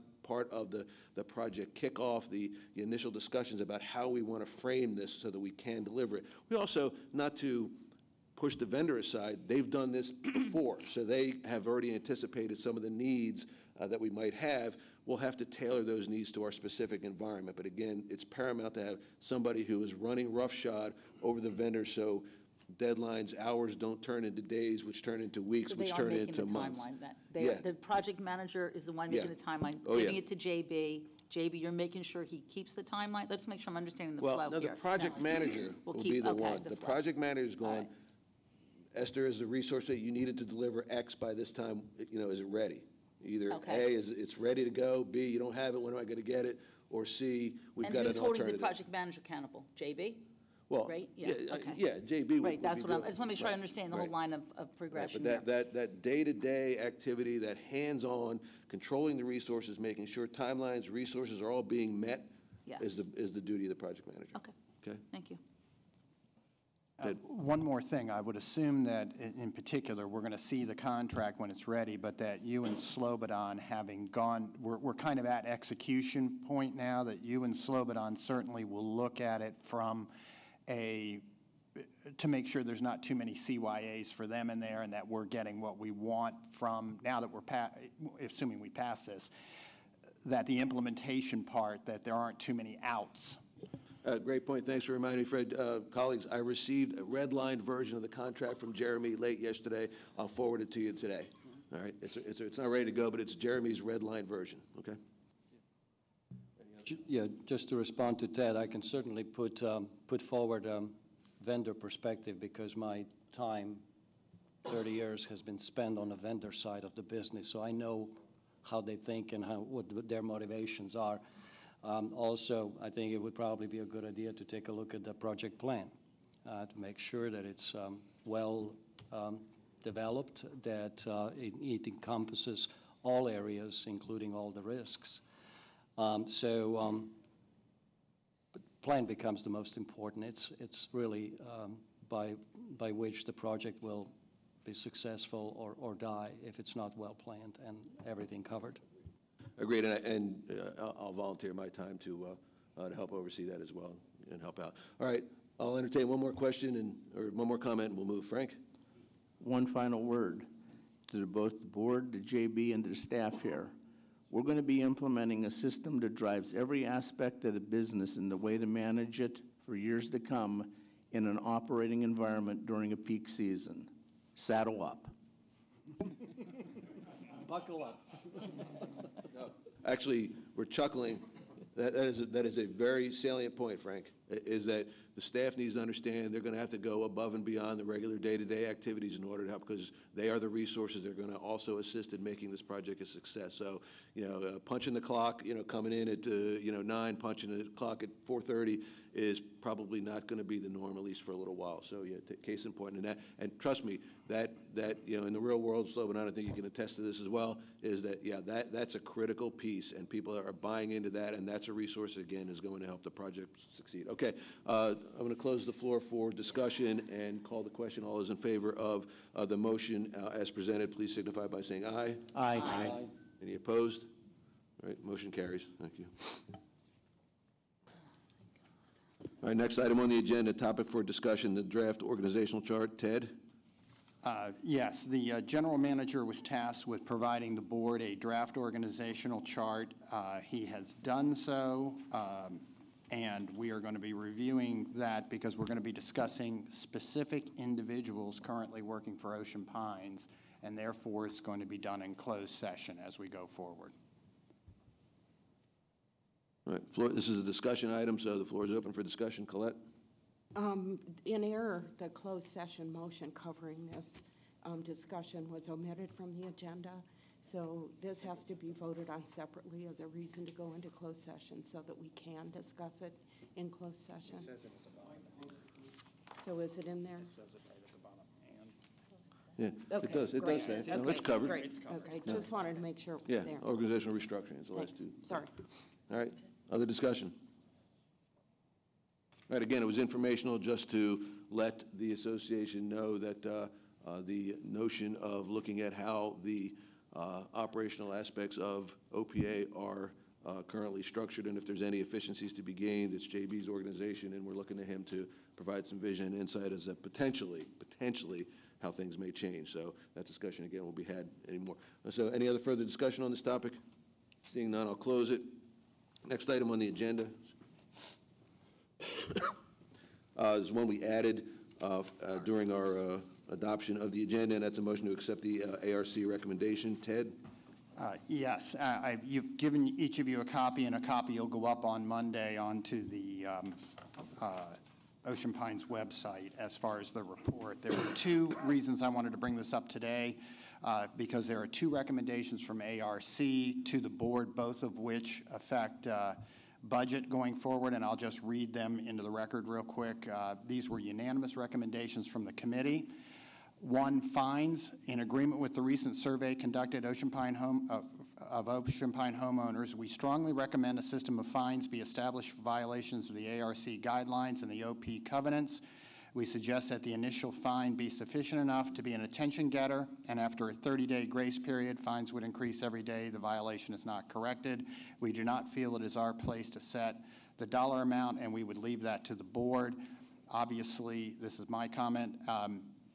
of the project kickoff, the initial discussions about how we want to frame this so that we can deliver it. We also, not to push the vendor aside, they've done this before, so they have already anticipated some of the needs that we might have. We'll have to tailor those needs to our specific environment. But again, it's paramount to have somebody who is running roughshod over the vendor so deadlines, hours don't turn into days, which turn into weeks, which turn into months. The project manager is the one making the timeline, giving it to JB. JB, you're making sure he keeps the timeline? Let's make sure I'm understanding the flow here. Well, no, the project manager will be the one. The project manager is going, Esther, is the resource that you needed to deliver X by this time, is it ready? Either A, it's ready to go, B, you don't have it, when am I going to get it? Or C, we've got an alternative. And who's holding the project manager accountable? JB? Well, right? JB. Right, that's what I just want to make sure I understand the whole line of progression. But that day-to-day activity, that hands-on, controlling the resources, making sure timelines, resources are all being met, is the duty of the project manager. Okay. Thank you. One more thing, I would assume that in particular, we're going to see the contract when it's ready, but that you and Slobodan having gone, we're kind of at execution point now, that you and Slobodan certainly will look at it from to make sure there's not too many CYAs for them in there and that we're getting what we want from, now that we're, assuming we pass this. that the implementation part, that there aren't too many outs. Great point. Thanks for reminding me, Fred. Colleagues, I received a red-lined version of the contract from Jeremy late yesterday. I'll forward it to you today. All right? It's not ready to go, but it's Jeremy's red-lined version, okay? Yeah, just to respond to Ted, I can certainly put forward vendor perspective because my time, 30 years, has been spent on the vendor side of the business, so I know how they think and what their motivations are. Also, I think it would probably be a good idea to take a look at the project plan to make sure that it's well developed, that it encompasses all areas, including all the risks. Plan becomes the most important. It's really by which the project will be successful or die if it's not well planned and everything covered. Agreed, and I'll volunteer my time to help oversee that as well and help out. All right, I'll entertain one more question or one more comment, and we'll move. Frank? One final word to both the board, the JB, and the staff here. We're going to be implementing a system that drives every aspect of the business and the way to manage it for years to come in an operating environment during a peak season. Saddle up. Buckle up. Actually, we're chuckling. That is a very salient point, Frank, is that the staff needs to understand they're going to have to go above and beyond the regular day-to-day activities in order to help, because they are the resources that are going to also assist in making this project a success. So, punching the clock, coming in at, 9, punching the clock at 4:30 is probably not going to be the norm, at least for a little while. So, yeah, case in point. And trust me, that in the real world, Slobodan, I think you can attest to this as well, is that, yeah, that's a critical piece, and people are buying into that, and that's a resource, again, is going to help the project succeed. Okay, I'm going to close the floor for discussion and call the question. All those in favor of the motion as presented, please signify by saying aye. Aye. Aye. Any opposed? All right, motion carries. Thank you. All right, next item on the agenda, topic for discussion, the draft organizational chart. Ted? Yes, the general manager was tasked with providing the board a draft organizational chart. He has done so, and we are going to be reviewing that because we're going to be discussing specific individuals currently working for Ocean Pines, and therefore it's going to be done in closed session as we go forward. All right, this is a discussion item, so the floor is open for discussion. Colette? In error, the closed session motion covering this discussion was omitted from the agenda, so this has to be voted on separately as a reason to go into closed session so that we can discuss it in closed session. It says it at the bottom. So is it in there? It says it right at the bottom. Yeah, Okay, it does. It great. does say it. Okay, No, it's covered. Great. Okay, just wanted to make sure it was Yeah, there. organizational restructuring is the last Thanks. two. Sorry. All right, other discussion? All right, again, it was informational just to let the association know that the notion of looking at how the operational aspects of OPA are currently structured, and if there's any efficiencies to be gained, it's JB's organization, and we're looking to him to provide some vision and insight as to potentially how things may change. So that discussion, again, will be had anymore. So any other further discussion on this topic? Seeing none, I'll close it. Next item on the agenda is one we added during our adoption of the agenda, and that's a motion to accept the ARC recommendation. Ted? Yes, you've given each of you a copy, and a copy will go up on Monday onto the Ocean Pines website as far as the report. There were two reasons I wanted to bring this up today, because there are two recommendations from ARC to the board, both of which affect budget going forward, and I'll just read them into the record real quick. These were unanimous recommendations from the committee. One, fines. In agreement with the recent survey conducted of Ocean Pine homeowners, we strongly recommend a system of fines be established for violations of the ARC guidelines and the OP covenants. We suggest that the initial fine be sufficient enough to be an attention getter, and after a 30-day grace period, fines would increase every day the violation is not corrected. We do not feel it is our place to set the dollar amount, and we would leave that to the board. Obviously, this is my comment.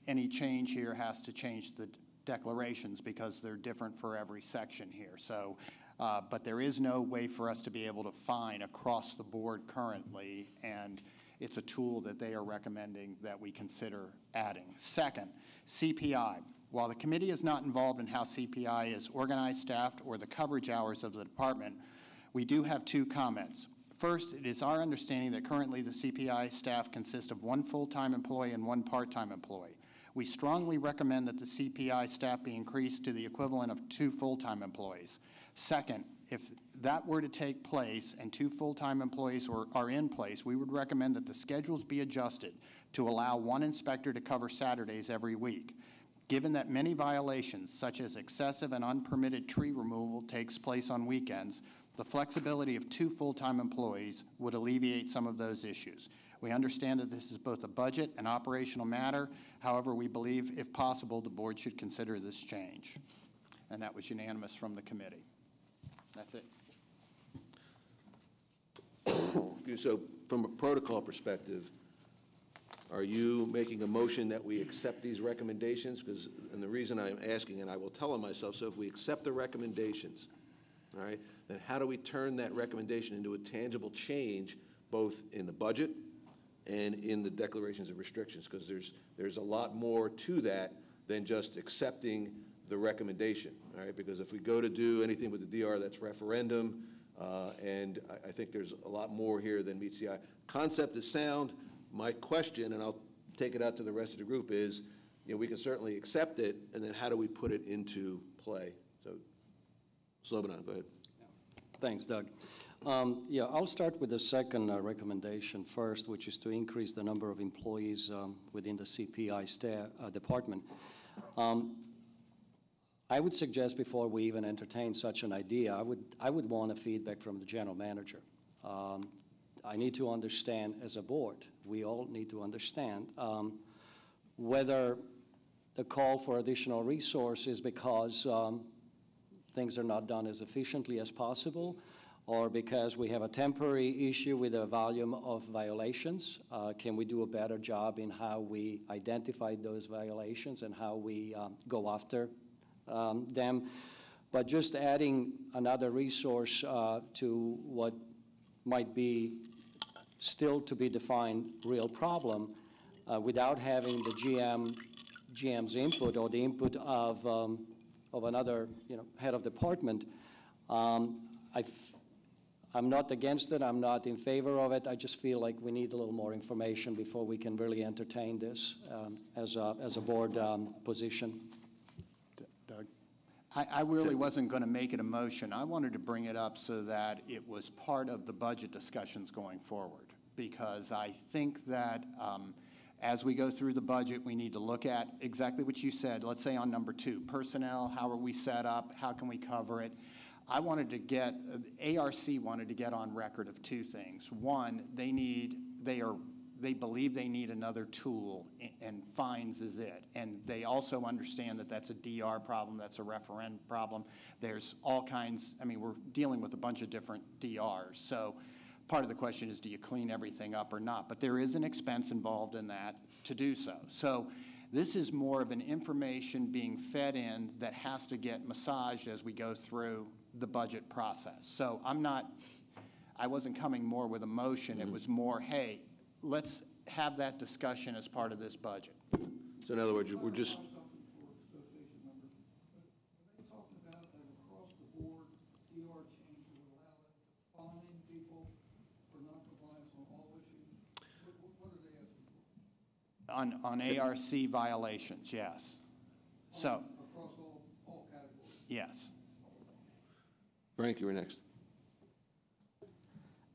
Any change here has to change the declarations because they're different for every section here. So But there is no way for us to be able to fine across the board currently, and it's a tool that they are recommending that we consider adding. Second, CPI. While the committee is not involved in how CPI is organized, staffed, or the coverage hours of the department, we do have two comments. First, it is our understanding that currently the CPI staff consists of one full-time employee and one part-time employee. We strongly recommend that the CPI staff be increased to the equivalent of 2 full-time employees. Second, if that were to take place and 2 full-time employees are in place, we would recommend that the schedules be adjusted to allow 1 inspector to cover Saturdays every week. Given that many violations, such as excessive and unpermitted tree removal, takes place on weekends, the flexibility of 2 full-time employees would alleviate some of those issues. We understand that this is both a budget and operational matter. However, we believe, if possible, the board should consider this change. And that was unanimous from the committee. That's it. So from a protocol perspective, are you making a motion that we accept these recommendations? And the reason I'm asking, and I will tell them myself, so if we accept the recommendations, all right, then how do we turn that recommendation into a tangible change, both in the budget and in the declarations of restrictions? Because there's a lot more to that than just accepting the recommendation, all right? Because if we go to do anything with the DR, that's referendum, and I think there's a lot more here than meets the eye. Concept is sound. My question, and I'll take it out to the rest of the group, is, we can certainly accept it, and then how do we put it into play? So, Slobodan, go ahead. Thanks, Doug. Yeah, I'll start with the second recommendation first, which is to increase the number of employees within the CPI department. I would suggest, before we even entertain such an idea, I would want a feedback from the general manager. I need to understand, as a board, we all need to understand whether the call for additional resources because things are not done as efficiently as possible, or because we have a temporary issue with the volume of violations. Can we do a better job in how we identify those violations and how we go after them? But just adding another resource to what might be still to be defined real problem without having the GM's input or the input of another head of department. I'm not against it. I'm not in favor of it. I just feel like we need a little more information before we can really entertain this as a board position. Doug? I really wasn't going to make it a motion. I wanted to bring it up so that it was part of the budget discussions going forward, because I think that as we go through the budget, we need to look at exactly what you said. Let's say on number 2, personnel, how are we set up? How can we cover it? I wanted to get, ARC wanted to get on record of 2 things. One, they believe they need another tool, and fines is it. And they also understand that that's a DR problem, that's a referendum problem. There's all kinds, we're dealing with a bunch of different DRs. So part of the question is, do you clean everything up or not? But there is an expense involved in that to do so. So this is more of an information being fed in that has to get massaged as we go through the budget process. So I wasn't coming more with a motion. It was more, hey, let's have that discussion as part of this budget. So in other words, we're just... On ARC violations, yes. So. Across all categories? Yes. Frank, you were next.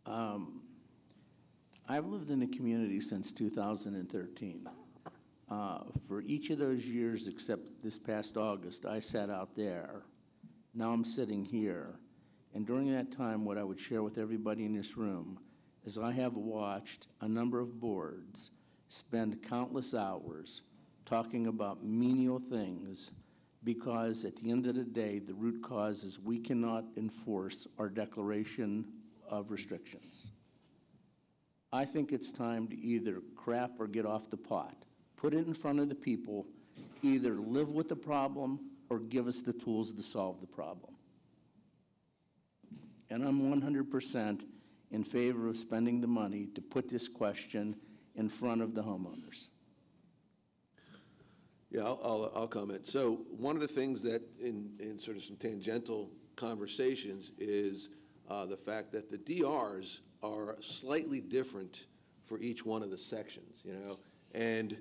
I've lived in the community since 2013. For each of those years, except this past August, I sat out there. Now I'm sitting here. And during that time, what I would share with everybody in this room is I have watched a number of boards spend countless hours talking about menial things, because at the end of the day, the root cause is we cannot enforce our declaration of restrictions. I think it's time to either crap or get off the pot. Put it in front of the people, either live with the problem or give us the tools to solve the problem. and I'm 100% in favor of spending the money to put this question in front of the homeowners. Yeah, I'll comment. So one of the things that in sort of some tangential conversations is the fact that the DRs are slightly different for each one of the sections, you know? And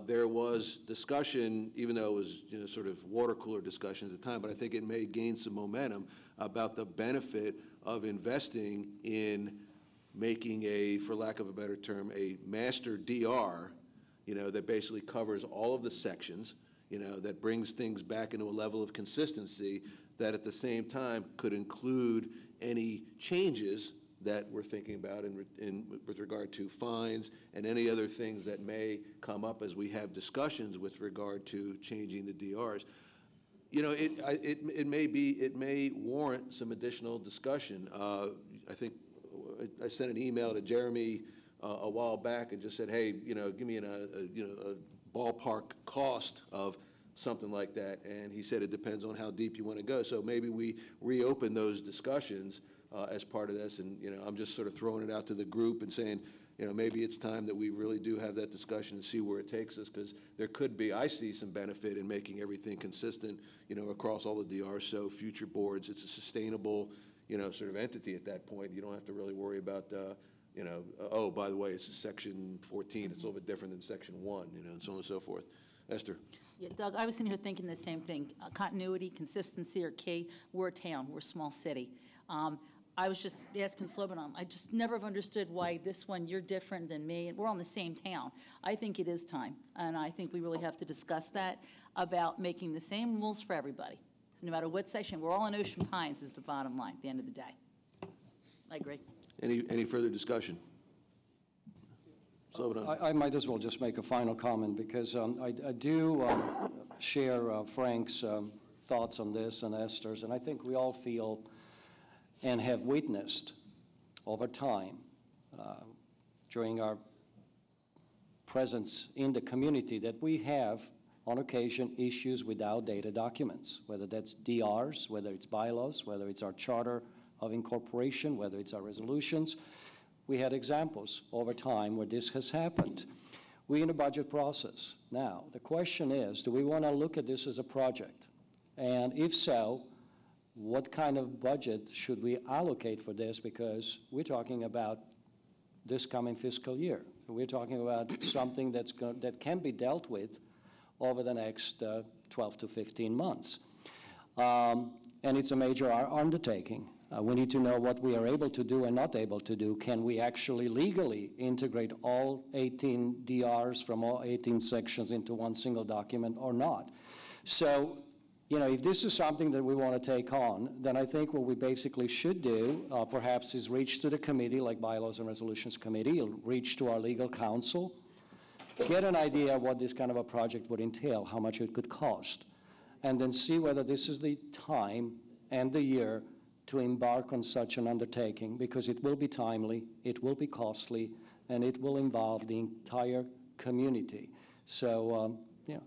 there was discussion, even though it was, you know, sort of water cooler discussion at the time, but I think it may gain some momentum about the benefit of investing in making a, for lack of a better term, a master DR, you know, that basically covers all of the sections, you know, that brings things back into a level of consistency that at the same time could include any changes that we're thinking about with regard to fines and any other things that may come up as we have discussions with regard to changing the DRs. You know, it may warrant some additional discussion. I think I sent an email to Jeremy a while back and just said, hey, you know, give me a ballpark cost of something like that, and he said it depends on how deep you want to go. So maybe we reopen those discussions as part of this, and, you know, I'm just sort of throwing it out to the group and saying, you know, maybe it's time that we really do have that discussion and see where it takes us, because there could be, I see some benefit in making everything consistent, you know, across all the DRs, so future boards, it's a sustainable, you know, sort of entity at that point. You don't have to really worry about, you know, oh, by the way, it's a section 14, it's a little bit different than section 1, you know, and so on and so forth. Esther? Yeah, Doug, I was sitting here thinking the same thing. Continuity, consistency are key. We're a town, we're a small city. I was just asking Slobodan, I just never have understood why this one, you're different than me, and we're on the same town. I think it is time, and I think we really have to discuss that about making the same rules for everybody. So no matter what section, we're all in Ocean Pines is the bottom line at the end of the day. I agree. Any further discussion? Slobodan? I might as well just make a final comment, because I do share Frank's thoughts on this and Esther's, and I think we all feel and have witnessed over time during our presence in the community that we have, on occasion, issues with outdated documents, whether that's DRs, whether it's bylaws, whether it's our charter of incorporation, whether it's our resolutions. We had examples over time where this has happened. We're in a budget process. Now, the question is, do we want to look at this as a project? And if so, what kind of budget should we allocate for this? Because we're talking about this coming fiscal year. We're talking about something that can be dealt with over the next 12 to 15 months. And it's a major undertaking. We need to know what we are able to do and not able to do. Can we actually legally integrate all 18 DRs from all 18 sections into one single document or not? So, you know, if this is something that we want to take on, then I think what we basically should do perhaps is reach to the committee, like Bylaws and Resolutions Committee, reach to our legal counsel, get an idea of what this kind of a project would entail, how much it could cost, and then see whether this is the time and the year to embark on such an undertaking, because it will be timely, it will be costly, and it will involve the entire community. So, yeah.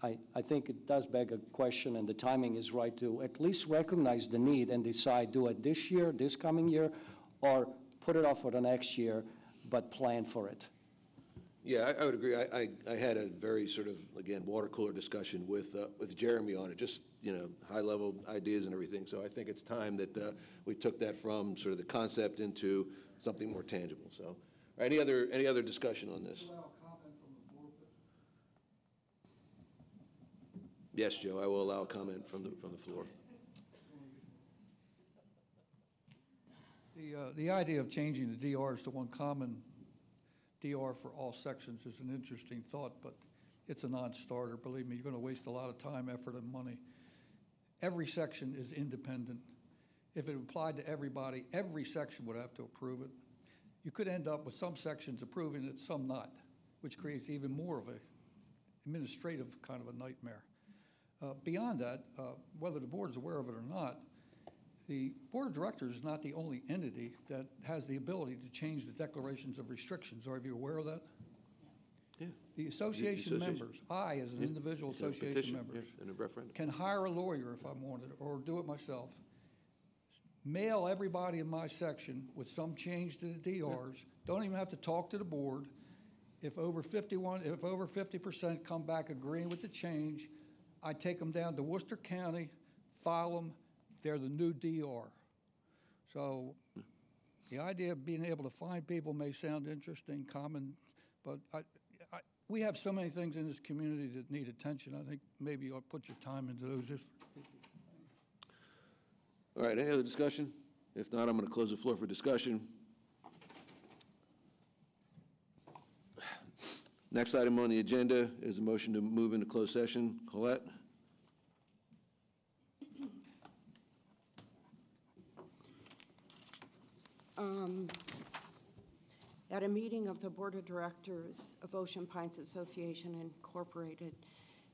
I think it does beg a question, and the timing is right to at least recognize the need and decide, do it this year, this coming year, or put it off for the next year, but plan for it. Yeah, I would agree. I had a very sort of, again, water cooler discussion with Jeremy on it, just, you know, high-level ideas and everything. So I think it's time that we took that from sort of the concept into something more tangible. So any other discussion on this? Yes, Joe, I will allow a comment from the floor. The idea of changing the DRs to one common DR for all sections is an interesting thought, but it's a non-starter. Believe me, you're going to waste a lot of time, effort, and money. Every section is independent. If it applied to everybody, every section would have to approve it. You could end up with some sections approving it, some not, which creates even more of an administrative kind of a nightmare. Beyond that, whether the board is aware of it or not, the board of directors is not the only entity that has the ability to change the declarations of restrictions. Are you aware of that? Yeah. The association members, I as an individual association member, and a referendum. can hire a lawyer if I wanted, or do it myself. mail everybody in my section with some change to the DRs. Don't even have to talk to the board. If over 50% come back agreeing with the change, I take them down to Worcester County, file them, they're the new DR. So the idea of being able to find people may sound interesting, common, but we have so many things in this community that need attention. I think maybe you ought to put your time into those. All right, any other discussion? If not, I'm going to close the floor for discussion. Next item on the agenda is a motion to move into closed session. Colette? At a meeting of the Board of Directors of Ocean Pines Association Incorporated,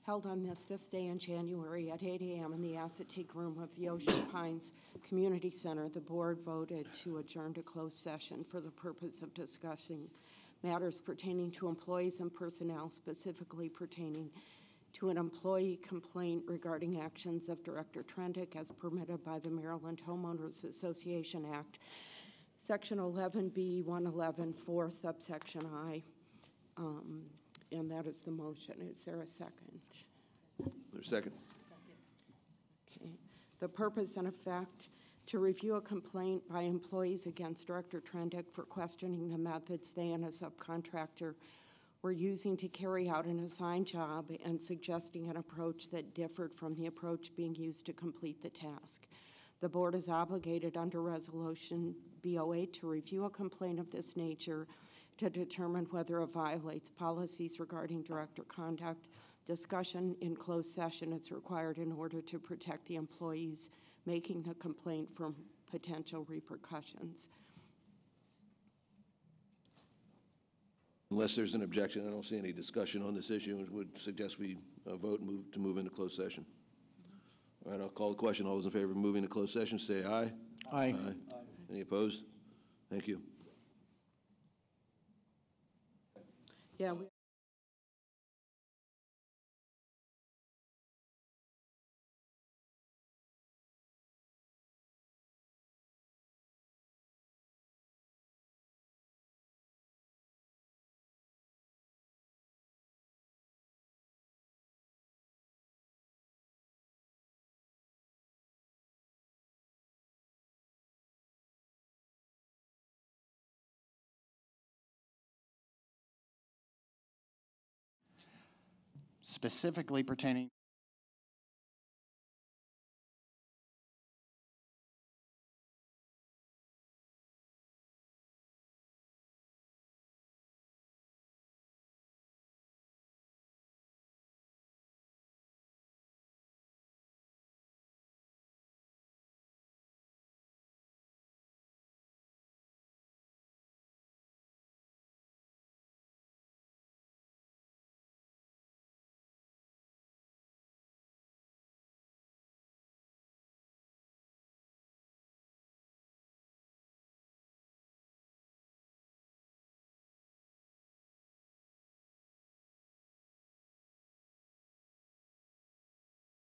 held on this 5th day in January at 8 a.m. in the Assateague Room of the Ocean Pines Community Center, the board voted to adjourn to closed session for the purpose of discussing matters pertaining to employees and personnel, specifically pertaining to an employee complaint regarding actions of Director Trendick as permitted by the Maryland Homeowners Association Act, Section 11B 111(4), subsection I, and that is the motion. Is there a second? There's a second. Okay. The purpose and effect: to review a complaint by employees against Director Trendick for questioning the methods they and a subcontractor were using to carry out an assigned job and suggesting an approach that differed from the approach being used to complete the task. The board is obligated under Resolution B08 to review a complaint of this nature to determine whether it violates policies regarding director conduct. Discussion in closed session is required in order to protect the employees making the complaint from potential repercussions. Unless there's an objection, I don't see any discussion on this issue and would suggest we vote to move into closed session. All right, I'll call the question. All those in favor of moving to closed session, say aye. Aye. Any opposed? Thank you. Yeah. Specifically pertaining